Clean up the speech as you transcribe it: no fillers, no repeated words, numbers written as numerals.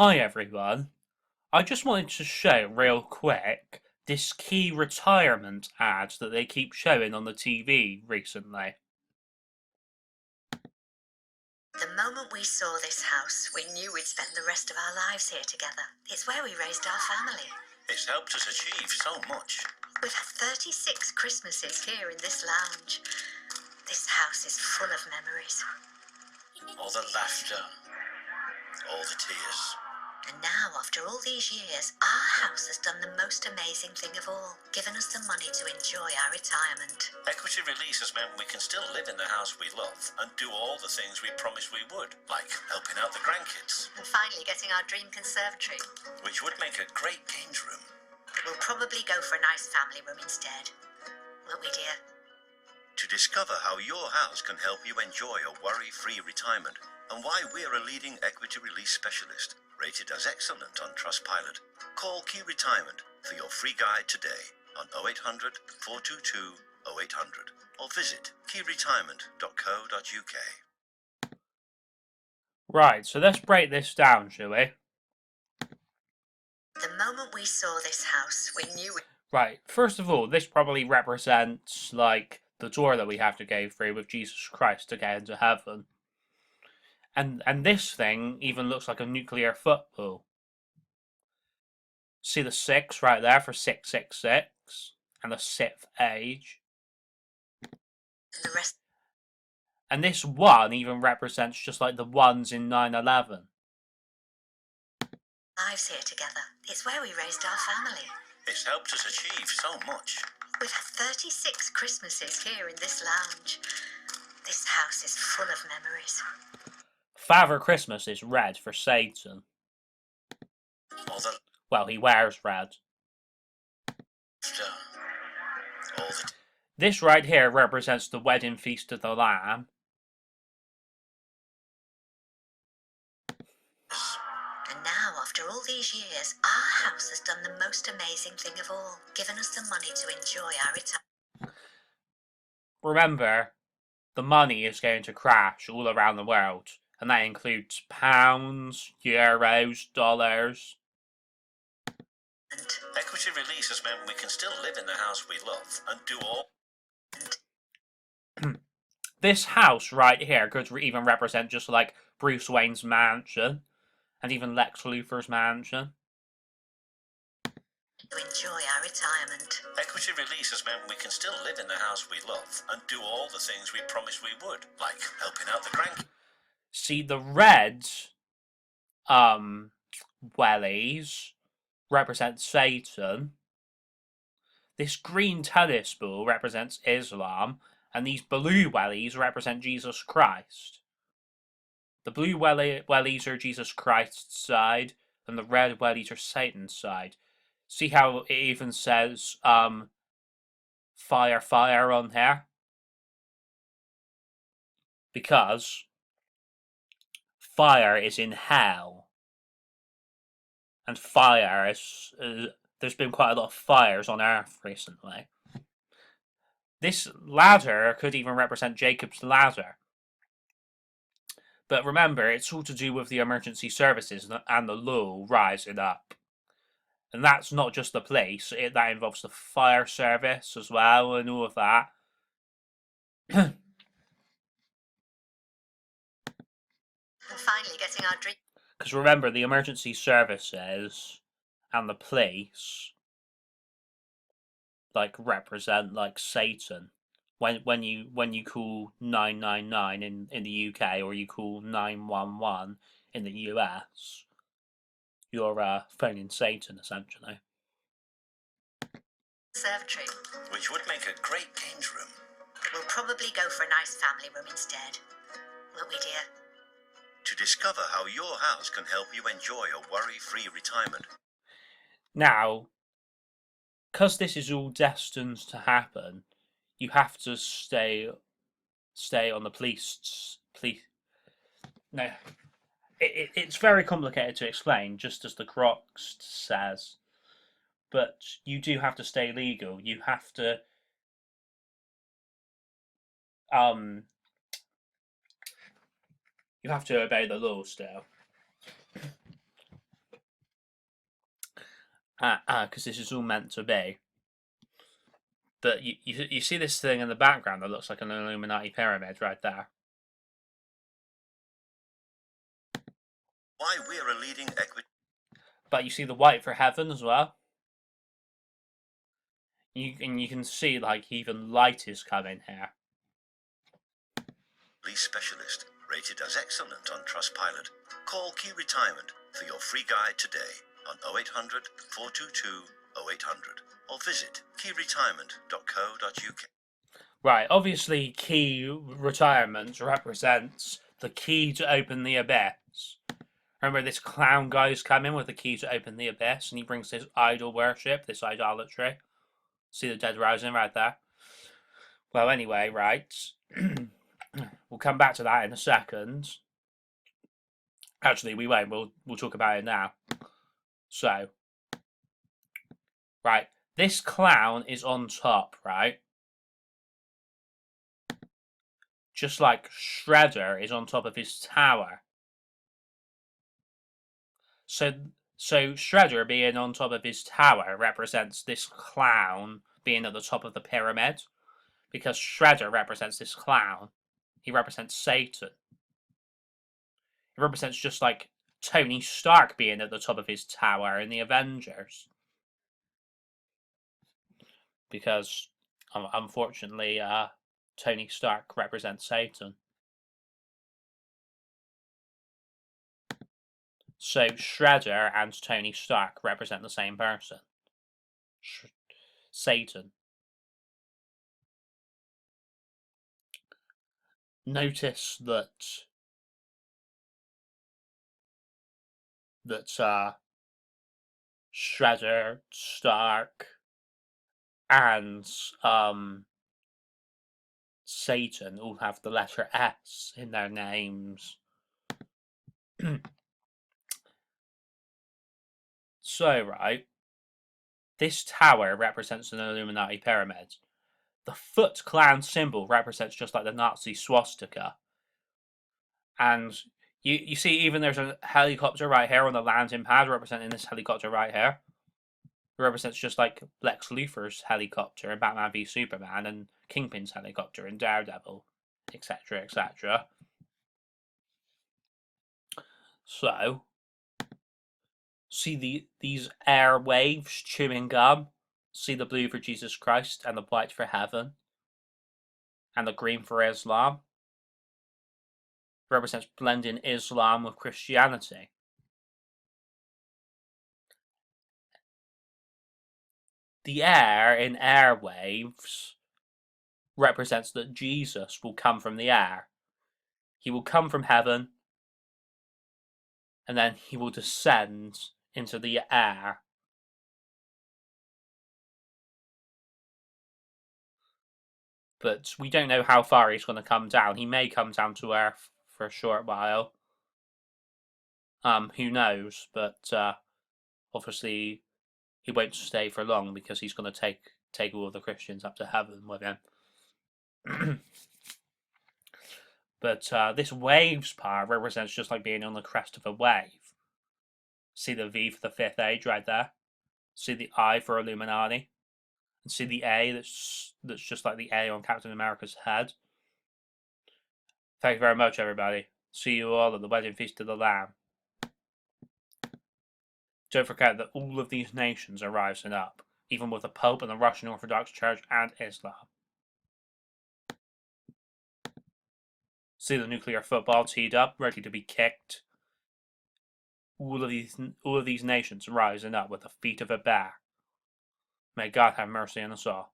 Hi everyone. I just wanted to show real quick this key retirement ad that they keep showing on the TV recently. The moment we saw this house, we knew we'd spend the rest of our lives here together. It's where we raised our family. It's helped us achieve so much. We've had 36 Christmases here in this lounge. This house is full of memories. All the laughter, all the tears. And now, after all these years, our house has done the most amazing thing of all, given us the money to enjoy our retirement. Equity release has meant we can still live in the house we love and do all the things we promised we would, like helping out the grandkids. And finally getting our dream conservatory. Which would make a great games room. We'll probably go for a nice family room instead. Won't we, dear? To discover how your house can help you enjoy a worry-free retirement and why we're a leading equity release specialist, rated as excellent on Trustpilot, call Key Retirement for your free guide today on 0800 422 0800 or visit keyretirement.co.uk. Right, so let's break this down, shall we? The moment we saw this house, we knew we... Right, first of all, this probably represents, like, the door that we have to go through with Jesus Christ to get into heaven. And this thing even looks like a nuclear football. See the 6 right there for 666 and the 6th age. And the rest... And this 1 even represents just like the 1s in 9/11. lives here together. It's where we raised our family. It's helped us achieve so much. We've had 36 Christmases here in this lounge. This house is full of memories. Father Christmas is red for Satan. Well, he wears red. This right here represents the wedding feast of the Lamb. And now, after all these years, our house has done the most amazing thing of all, given us the money to enjoy our retirement. Remember, the money is going to crash all around the world, and that includes pounds, euros, dollars. Equity release has meant we can still live in the house we love and do all... This house right here could even represent just like Bruce Wayne's mansion, and even Lex Luthor's mansion. To enjoy our retirement. Equity release has meant we can still live in the house we love and do all the things we promised we would, like helping out the grandkids. See, the red wellies represent Satan. This green tennis ball represents Islam, and these blue wellies represent Jesus Christ. The blue wellies are Jesus Christ's side, and the red wellies are Satan's side. See how it even says, fire, fire on here? Because fire is in hell. And fire is... there's been quite a lot of fires on Earth recently. This ladder could even represent Jacob's ladder. But remember, it's all to do with the emergency services and the law rising up. And that's not just the police, that involves the fire service as well and all of that. And finally getting our dream... Because remember, the emergency services and the police like represent like Satan. When you call 999 in the UK or you call 911 in the US, you're phoning Satan essentially. Conservatory. Which would make a great games room. We'll probably go for a nice family room instead. Won't we, dear? To discover how your house can help you enjoy a worry-free retirement. Now, because this is all destined to happen, you have to stay on the police. No, it's very complicated to explain, just as the Crocs says. But you do have to stay legal. You have to obey the law still. because this is all meant to be. But you see this thing in the background that looks like an Illuminati pyramid right there. Why we're a leading equity. But you see the white for heaven as well. You can see like even light is coming here. Lease specialist, rated as excellent on Trustpilot. Call Key Retirement for your free guide today on 0800 422 0800 or visit keyretirement.co.uk. Right, obviously key retirement represents the key to open the abyss. Remember this clown guy's coming with the key to open the abyss, and he brings this idol worship, this idolatry. See the dead rising right there? Well, anyway, right. We'll come back to that in a second. Actually, we won't. We'll talk about it now. So, right, this clown is on top, right? Just like Shredder is on top of his tower. So Shredder being on top of his tower represents this clown being at the top of the pyramid, because Shredder represents this clown. He represents Satan. It represents just like Tony Stark being at the top of his tower in the Avengers. Because, unfortunately, Tony Stark represents Satan. So Shredder and Tony Stark represent the same person. Satan. Notice that Shredder, Stark, and Satan all have the letter S in their names. So, right, this tower represents an Illuminati pyramid. The Foot Clan symbol represents just like the Nazi swastika. And you see, even there's a helicopter right here on the landing pad representing this helicopter right here. It represents just like Lex Luthor's helicopter in Batman v Superman and Kingpin's helicopter in Daredevil, etc., etc. So, see these airwaves chewing gum? See the blue for Jesus Christ and the white for heaven? And the green for Islam? It represents blending Islam with Christianity. The air in airwaves represents that Jesus will come from the air. He will come from heaven, and then he will descend into the air. But we don't know how far he's going to come down. He may come down to Earth for a short while. Who knows? But obviously he won't stay for long because he's going to take all of the Christians up to heaven with him. But this waves part represents just like being on the crest of a wave. See the V for the Fifth Age right there? See the I for Illuminati? And see the A that's just like the A on Captain America's head? Thank you very much, everybody. See you all at the wedding feast of the Lamb. Don't forget that all of these nations are rising up, even with the Pope and the Russian Orthodox Church and Islam. See the nuclear football teed up, ready to be kicked. All of these nations rising up with the feet of a bear. May God have mercy on us all.